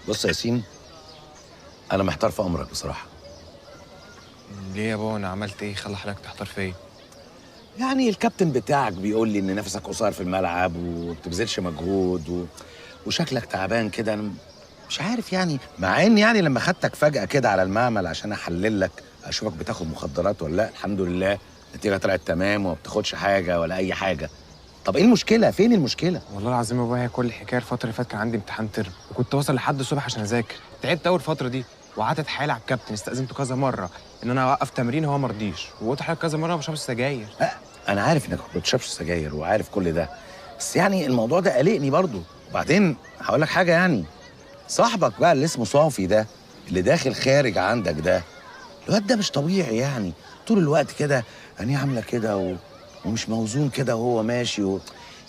بص يا ياسين، انا محتار في امرك بصراحه. ليه يا بابا؟ انا عملت ايه خلى حضرتك تحتار فيا؟ يعني الكابتن بتاعك بيقول لي ان نفسك قصير في الملعب وبتبذلش مجهود وشكلك تعبان كده. انا مش عارف يعني، مع ان يعني لما خدتك فجأة كده على المعمل عشان احلل لك اشوفك بتاخد مخدرات ولا لا، الحمد لله النتيجة طلعت تمام وما بتاخدش حاجة ولا اي حاجة. طب ايه المشكلة؟ فين المشكلة؟ والله العظيم يا بابا هي كل الحكايه الفتره اللي فاتت كان عندي امتحان ترم وكنت واصل لحد الصبح عشان اذاكر. تعبت اول فتره دي وقعدت اتحايل على الكابتن، استاذنته كذا مره ان انا اوقف تمرين، هو ما رضيش، وقلت لحضرتك كذا مره ما بشربش سجاير. انا عارف انك ما بتشربش سجاير وعارف كل ده، بس يعني الموضوع ده قلقني برضو. وبعدين هقول لك حاجة، يعني صاحبك بقى اللي اسمه صافي ده اللي داخل خارج عندك ده، الواد ده مش طبيعي يعني. طول الوقت كده عينيه عامله كده ومش موزون كده وهو ماشي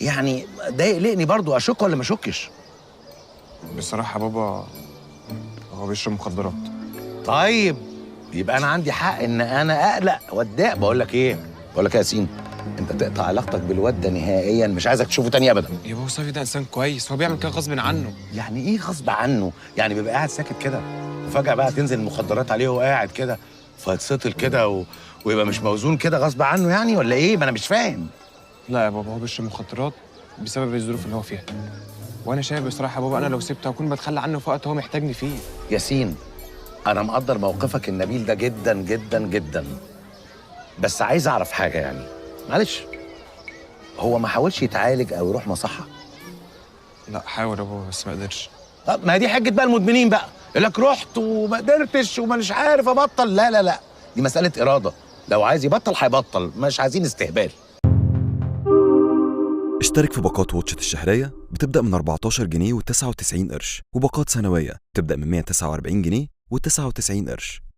يعني ده يقلقني برضو. اشك ولا ما اشكش؟ بصراحه يا بابا هو بيشرب مخدرات. طيب يبقى انا عندي حق ان انا اقلق واتضايق. بقول لك يا ياسين، انت تقطع علاقتك بالواد ده نهائيا، مش عايزك تشوفه تاني ابدا. يا بابا صافي ده انسان كويس، هو بيعمل كده غصب عنه. يعني ايه غصب عنه؟ يعني بيبقى قاعد ساكت كده وفجأة بقى تنزل المخدرات عليه وهو قاعد كده فيتسطل كده ويبقى مش موزون كده غصب عنه يعني، ولا ايه؟ ما انا مش فاهم. لا يا بابا هو بيشرب مخدرات بسبب الظروف اللي هو فيها، وانا شايف بصراحه يا بابا انا لو سبته هكون بتخلى عنه في وقت هو محتاجني فيه. ياسين، انا مقدر موقفك النبيل ده جدا جدا جدا، بس عايز اعرف حاجه يعني، معلش، هو ما حاولش يتعالج او يروح مصحه؟ لا حاول يا بابا بس ما قدرش. طب ما هي دي حجه بقى المدمنين بقى، يقول لك رحت وما قدرتش ومش عارف ابطل. لا لا لا، دي مساله اراده، لو عايز يبطل هيبطل، مش عايزين استهبال. اشترك في باقات واتشت الشهرية بتبدأ من 14 جنيه و99 قرش، وباقات سنوية بتبدأ من 149 جنيه و99 قرش.